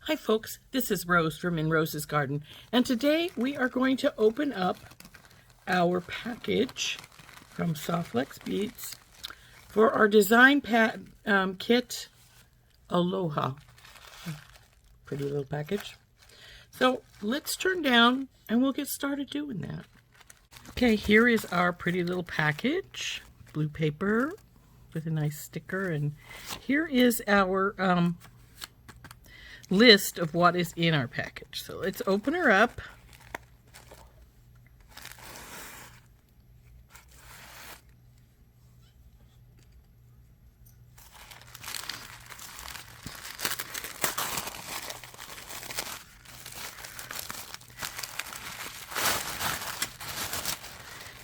Hi folks, this is Rose from In Rose's Garden, and today we are going to open up our package from SoftFlex Beads for our design kit, Aloha. Pretty little package. So let's turn down and we'll get started doing that. Okay, here is our pretty little package, blue paper with a nice sticker, and here is our list of what is in our package. So let's open her up.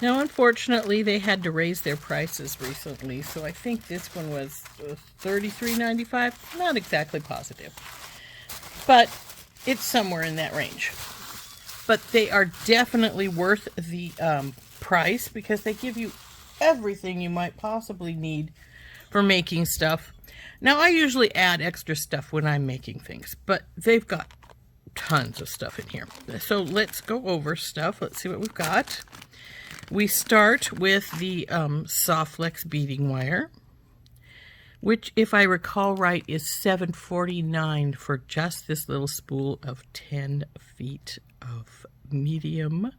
Now, unfortunately, they had to raise their prices recently, so I think this one was $33.95. Not exactly positive, but it's somewhere in that range. But they are definitely worth the price because they give you everything you might possibly need for making stuff. Now, I usually add extra stuff when I'm making things, but they've got tons of stuff in here. So let's go over stuff. Let's see what we've got. We start with the SoftFlex beading wire, which, if I recall right, is $7.49 for just this little spool of 10 feet of medium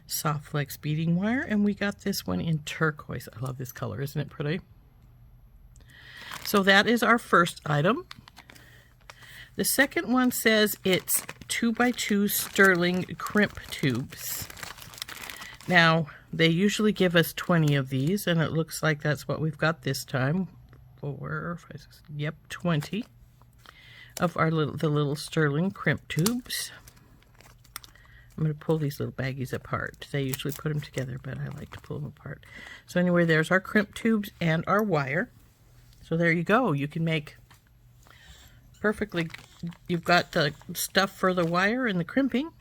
SoftFlex beading wire. And we got this one in turquoise. I love this color. Isn't it pretty? So that is our first item. The second one says it's 2x2 sterling crimp tubes. Now, they usually give us 20 of these, and it looks like that's what we've got this time. 4, 5, 6, yep, 20 of our little sterling crimp tubes. I'm going to pull these little baggies apart. They usually put them together, but I like to pull them apart. So anyway, there's our crimp tubes and our wire. So there you go. You can make perfectly, you've got the stuff for the wire and the crimping.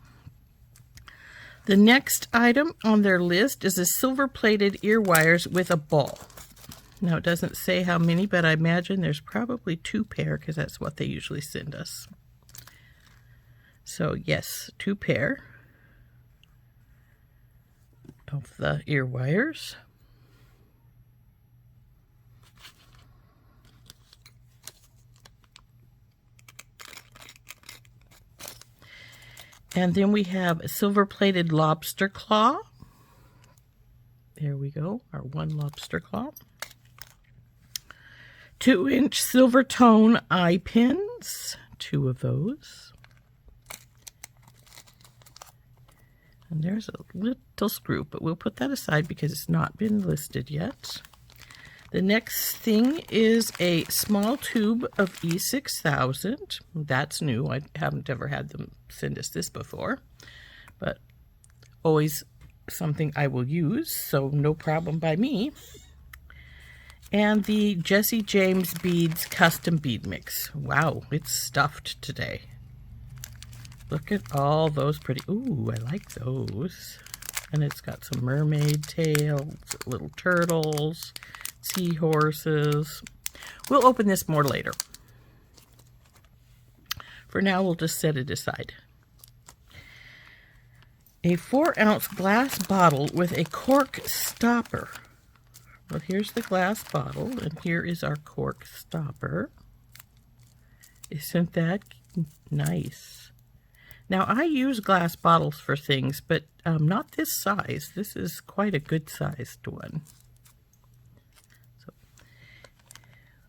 The next item on their list is a silver-plated ear wires with a ball. Now, it doesn't say how many, but I imagine there's probably 2 pair because that's what they usually send us. So, yes, 2 pair of the ear wires. And then we have a silver-plated lobster claw. There we go, our 1 lobster claw. 2-inch silver tone eye pins, 2 of those. And there's a little screw, but we'll put that aside because it's not been listed yet. The next thing is a small tube of E6000. That's new. I haven't ever had them send us this before, but always something I will use, so no problem by me. And the Jesse James Bead's custom bead mix. Wow, it's stuffed today. Look at all those pretty, ooh, I like those. And it's got some mermaid tails, little turtles, seahorses. We'll open this more later. For now, we'll just set it aside. A 4-ounce glass bottle with a cork stopper. Well, here's the glass bottle, and here is our cork stopper. Isn't that nice? Now, I use glass bottles for things, but not this size. This is quite a good-sized one.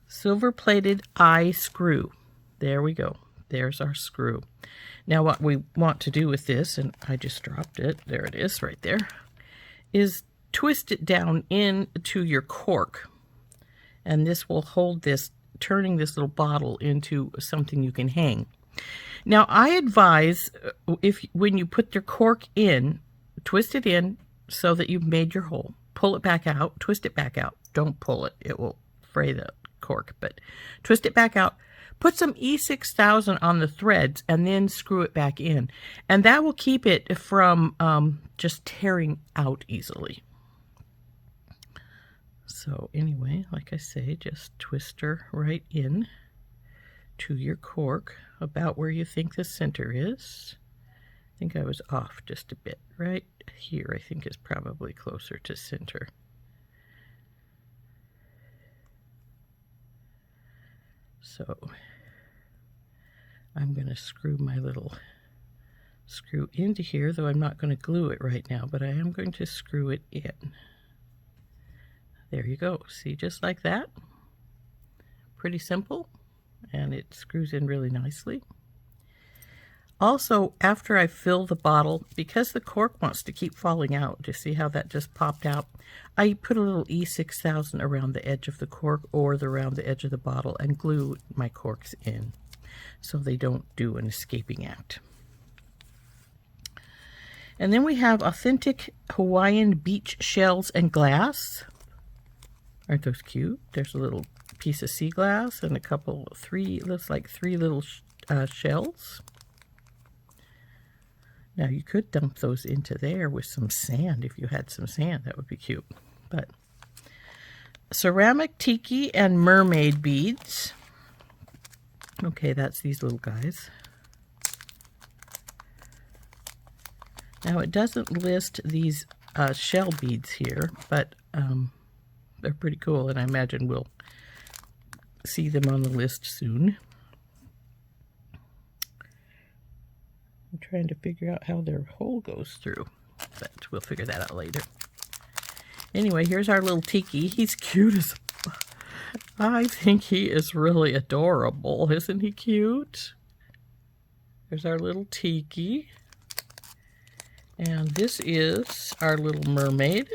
Silver-plated eye screw. There we go. There's our screw. Now what we want to do with this, and I just dropped it, there it is right there, is twist it down into your cork. And this will hold this, turning this little bottle into something you can hang. Now I advise, when you put your cork in, twist it in so that you've made your hole. Pull it back out, twist it back out. Don't pull it, it will fray the cork, but twist it back out. Put some E6000 on the threads and then screw it back in. And that will keep it from just tearing out easily. So anyway, like I say, just twist her right in to your cork about where you think the center is. I think I was off just a bit. Right here I think is probably closer to center. So I'm going to screw my little screw into here, though I'm not going to glue it right now, but I am going to screw it in. There you go. See, just like that. Pretty simple, and it screws in really nicely. Also, after I fill the bottle, because the cork wants to keep falling out, do you see how that just popped out? I put a little E6000 around the edge of the cork or around the edge of the bottle and glue my corks in so they don't do an escaping act. And then we have authentic Hawaiian beach shells and glass. Aren't those cute? There's a little piece of sea glass and a couple, looks like three little shells. Now you could dump those into there with some sand. If you had some sand, that would be cute. But ceramic tiki and mermaid beads. Okay, that's these little guys. Now it doesn't list these shell beads here, but they're pretty cool, and I imagine we'll see them on the list soon. I'm trying to figure out how their hole goes through, but we'll figure that out later. Anyway, here's our little Tiki. He's cute as... I think he is really adorable. Isn't he cute? There's our little Tiki. And this is our little mermaid.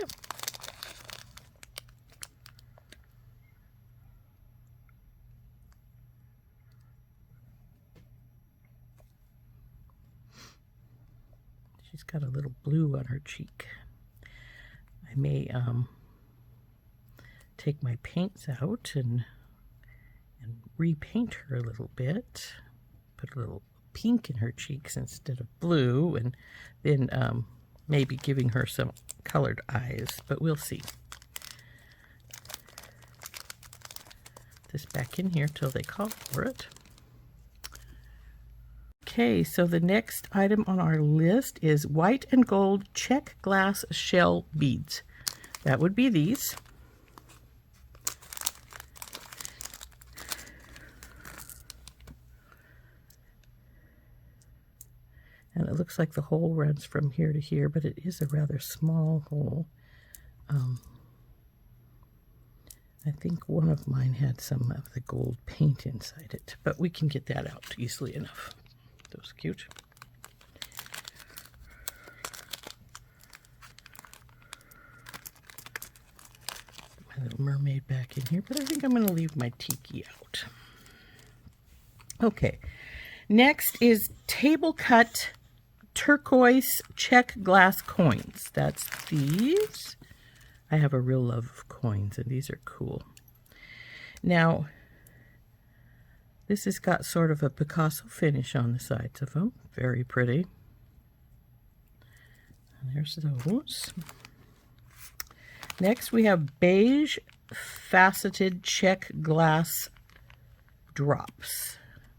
She's got a little blue on her cheek. I may take my paints out and repaint her a little bit. Put a little pink in her cheeks instead of blue, and then maybe giving her some colored eyes, but we'll see. This back in here till they call for it. Okay, so the next item on our list is white and gold Czech glass shell beads. That would be these. And it looks like the hole runs from here to here, but it is a rather small hole. I think one of mine had some of the gold paint inside it, but we can get that out easily enough. That was cute. My little mermaid back in here, but I think I'm going to leave my Tiki out. Okay, next is table cut turquoise Czech glass coins. That's these. I have a real love of coins, and these are cool. Now, this has got sort of a Picasso finish on the sides of them. Very pretty. And there's those. Next, we have beige faceted Czech glass drops.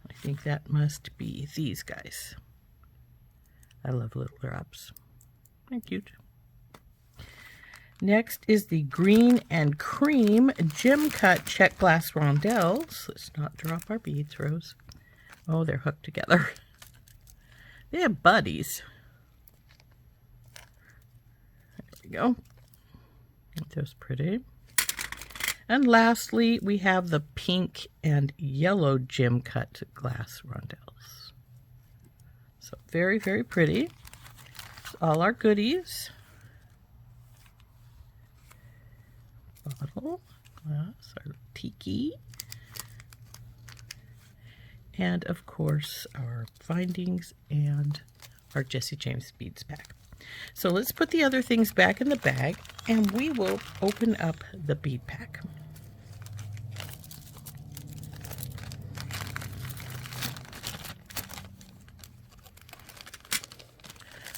I think that must be these guys. I love little drops. They're cute. Next is the green and cream gem cut Czech glass rondelles. Let's not drop our beads, Rose. Oh, they're hooked together. They have buddies. There we go. Those pretty. And lastly, we have the pink and yellow gem cut glass rondelles. So very, very pretty. All our goodies. Bottle, glass, our Tiki, and of course our findings and our Jesse James Beads pack. So let's put the other things back in the bag and we will open up the bead pack.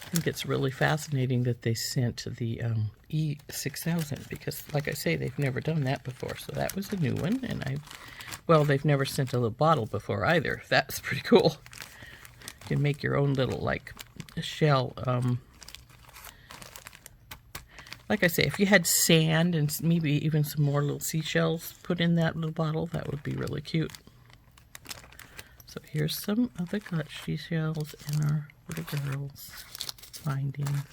I think it's really fascinating that they sent the E6000 because, like I say, they've never done that before. So that was a new one, and I Well, they've never sent a little bottle before either. That's pretty cool. You can make your own little, like, shell. Like I say, if you had sand and maybe even some more little seashells put in that little bottle, that would be really cute. So here's some of the gut seashells in our little girls' findings.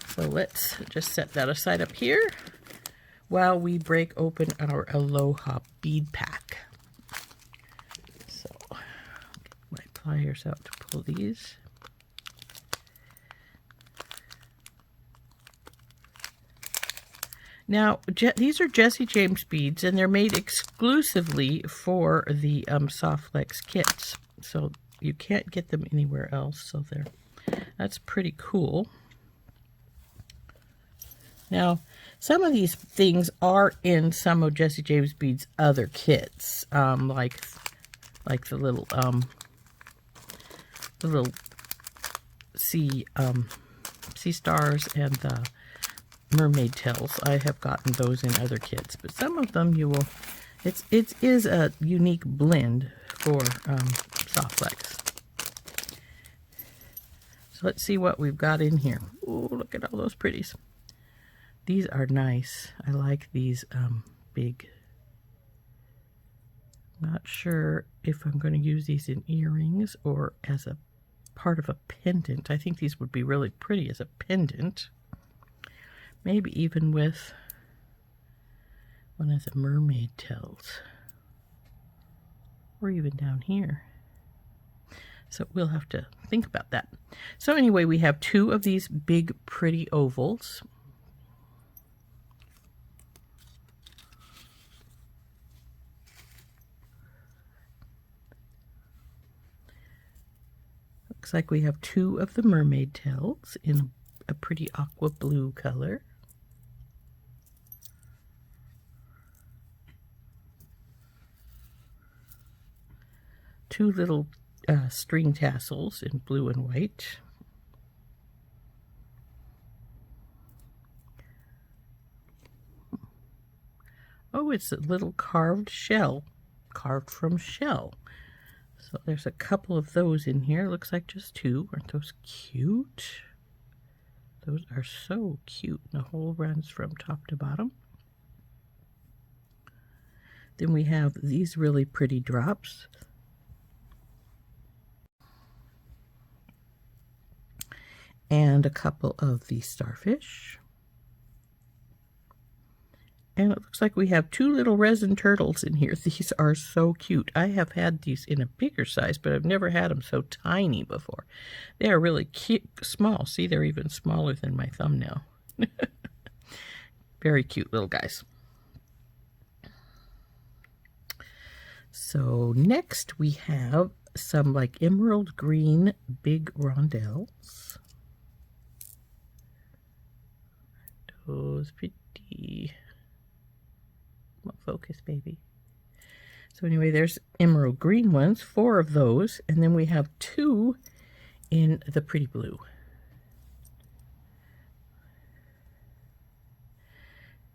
So let's just set that aside up here while we break open our Aloha bead pack. So get my pliers out to pull these. Now, these are Jesse James beads, and they're made exclusively for the SoftFlex kits. So you can't get them anywhere else. So that's pretty cool. Now, some of these things are in some of Jesse James Bead's other kits, like the little sea stars and the mermaid tails. I have gotten those in other kits, but some of them you will. It is a unique blend for SoftFlex. So let's see what we've got in here. Oh, look at all those pretties. These are nice. I like these big. Not sure if I'm going to use these in earrings or as a part of a pendant. I think these would be really pretty as a pendant. Maybe even with one of the mermaid tails. Or even down here. So we'll have to think about that. So anyway, we have two of these big pretty ovals. Looks like we have two of the mermaid tails in a pretty aqua blue color. Two little string tassels in blue and white. Oh, it's a little carved shell, carved from shell. So there's a couple of those in here. Looks like just two. Aren't those cute? Those are so cute. The whole runs from top to bottom. Then we have these really pretty drops. And a couple of the starfish. And it looks like we have two little resin turtles in here. These are so cute. I have had these in a bigger size, but I've never had them so tiny before. They are really cute, small. See, they're even smaller than my thumbnail. Very cute little guys. So next we have some like emerald green big rondelles. Those pretty. Come on, focus, baby. So anyway, there's emerald green ones, 4 of those, and then we have 2 in the pretty blue.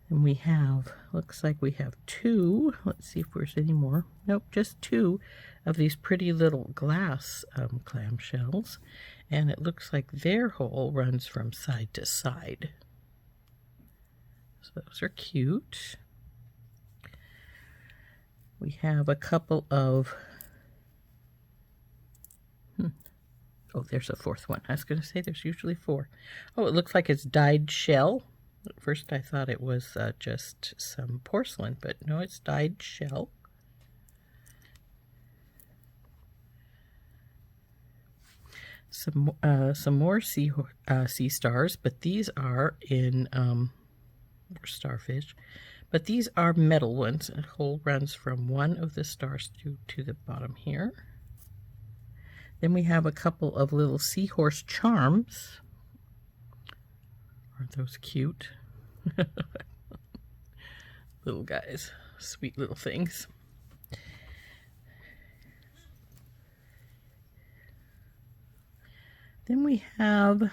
And we have, looks like we have 2, let's see if there's any more. Nope, just 2 of these pretty little glass clam shells. And it looks like their hole runs from side to side. So those are cute. We have a couple of, oh, there's a 4th one. I was going to say there's usually 4. Oh, it looks like it's dyed shell. At first I thought it was just some porcelain, but no, it's dyed shell. Some more sea stars, but these are in starfish. But these are metal ones. A hole runs from one of the stars to the bottom here. Then we have a couple of little seahorse charms. Aren't those cute? Little guys. Sweet little things. Then we have,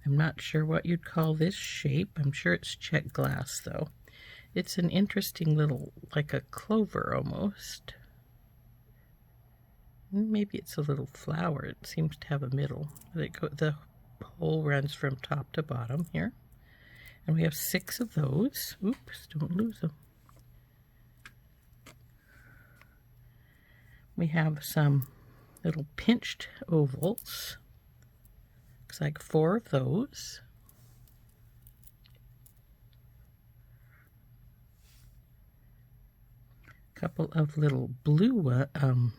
I'm not sure what you'd call this shape. I'm sure it's Czech glass though. It's an interesting little, like a clover almost. Maybe it's a little flower. It seems to have a middle. The hole runs from top to bottom here. And we have 6 of those. Oops, don't lose them. We have some little pinched ovals. Looks like 4 of those. A couple of little blue ones.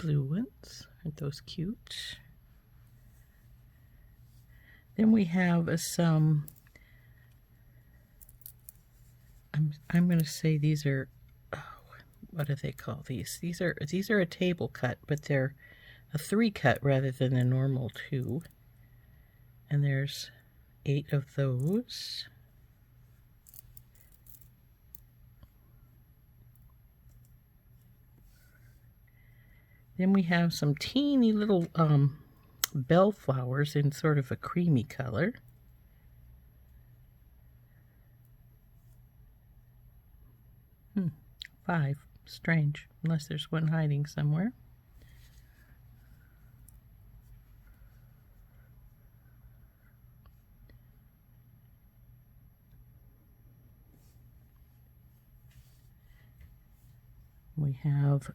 Aren't those cute? Then we have some, I'm going to say these are, oh, what do they call these? These are a table cut, but they're a 3 cut rather than a normal 2. And there's 8 of those. Then we have some teeny little bellflowers in sort of a creamy color. Five. Strange, unless there's one hiding somewhere. We have,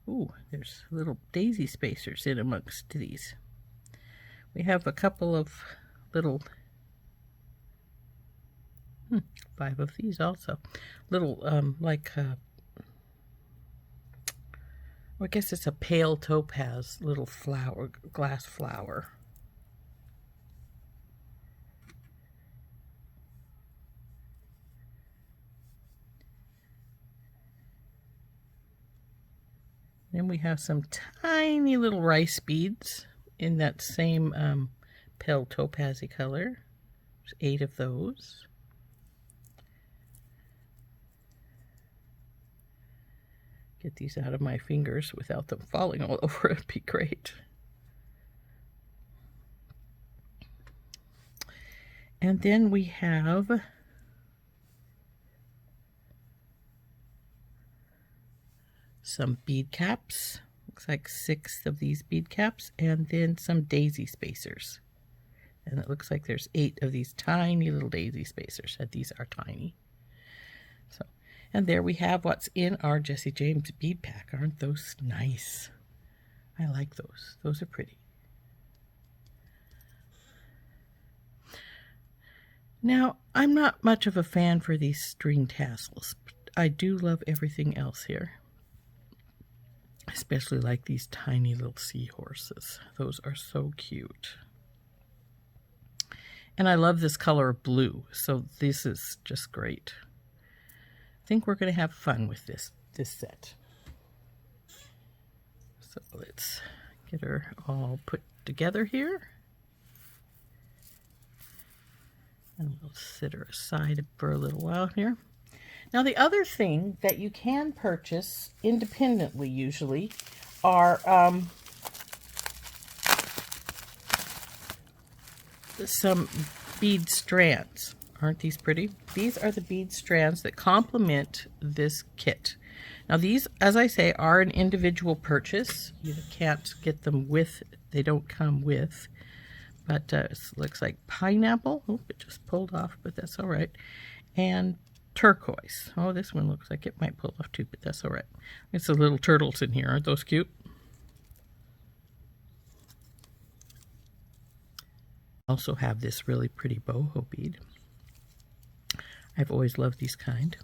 ooh, there's little daisy spacers in amongst these. We have a couple of little, 5 of these also. Little, like, I guess it's a pale topaz little flower, glass flower. Then we have some tiny little rice beads in that same pale topazy color. There's 8 of those. Get these out of my fingers without them falling all over. It'd be great. And then we have some bead caps. Looks like 6 of these bead caps, and then some daisy spacers. And it looks like there's 8 of these tiny little daisy spacers. And these are tiny. So, and there we have what's in our Jesse James bead pack. Aren't those nice? I like those. Those are pretty. Now, I'm not much of a fan for these string tassels, but I do love everything else here. Especially like these tiny little seahorses. Those are so cute. And I love this color of blue, so this is just great. I think we're going to have fun with this set. So let's get her all put together here. And we'll sit her aside for a little while here. Now the other thing that you can purchase independently usually are some bead strands. Aren't these pretty? These are the bead strands that complement this kit. Now these, as I say, are an individual purchase. You can't get them with, they don't come with. But it looks like pineapple. Oh, it just pulled off, but that's all right. And turquoise. Oh, this one looks like it might pull off too, but that's all right. It's the little turtles in here. Aren't those cute? Also have this really pretty boho bead. I've always loved these kind.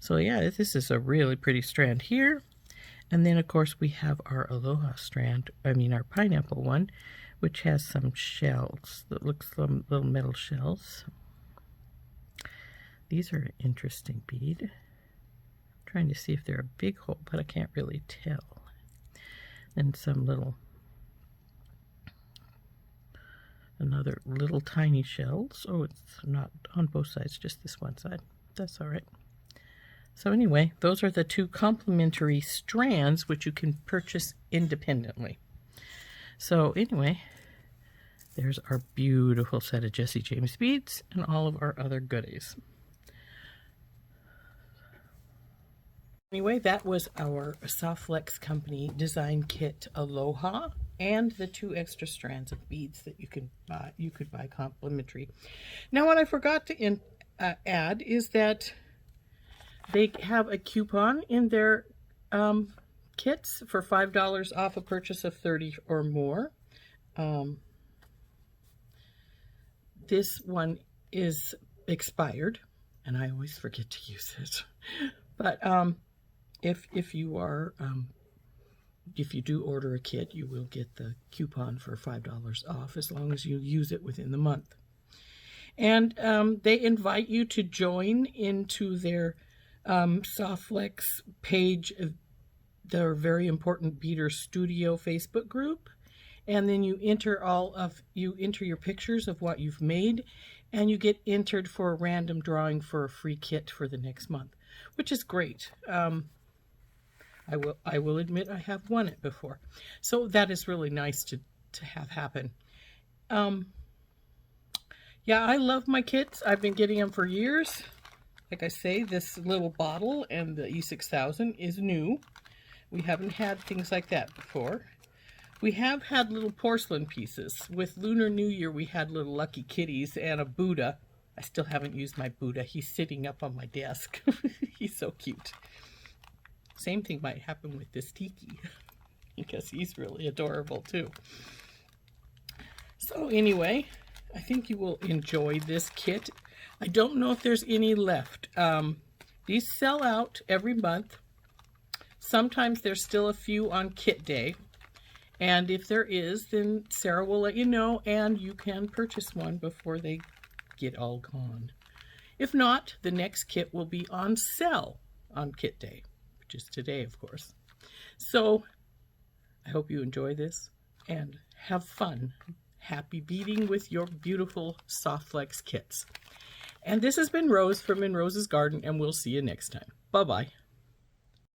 So yeah, this is a really pretty strand here. And then of course we have our Aloha strand, our pineapple one, which has some shells that looks like little metal shells. These are an interesting bead. I'm trying to see if they're a big hole, but I can't really tell. And some little, another little tiny shells. Oh, it's not on both sides, just this one side. That's all right. So anyway, those are the 2 complementary strands which you can purchase independently. So anyway, There's our beautiful set of Jesse James beads and all of our other goodies. Anyway, that was our SoftFlex Company design kit Aloha and the 2 extra strands of beads that you could buy complimentary. Now, what I forgot to add is that they have a coupon in their kits for $5 off a purchase of 30 or more. This one is expired, and I always forget to use it. But if you do order a kit, you will get the coupon for $5 off as long as you use it within the month. And they invite you to join into their SoftFlex page, their very important Beader Studio Facebook group. And then you enter your pictures of what you've made, and you get entered for a random drawing for a free kit for the next month, which is great. I will admit I have won it before, so that is really nice to have happen. Yeah, I love my kits. I've been getting them for years. Like I say, this little bottle and the E6000 is new. We haven't had things like that before. We have had little porcelain pieces. With Lunar New Year, we had little lucky kitties and a Buddha. I still haven't used my Buddha. He's sitting up on my desk. He's so cute. Same thing might happen with this Tiki, because he's really adorable too. So anyway, I think you will enjoy this kit. I don't know if there's any left. These sell out every month. Sometimes there's still a few on kit day. And if there is, then Sarah will let you know, and you can purchase one before they get all gone. If not, the next kit will be on sale on kit day, which is today, of course. So I hope you enjoy this and have fun. Happy beading with your beautiful SoftFlex kits. And this has been Rose from In Rose's Garden, and we'll see you next time. Bye-bye.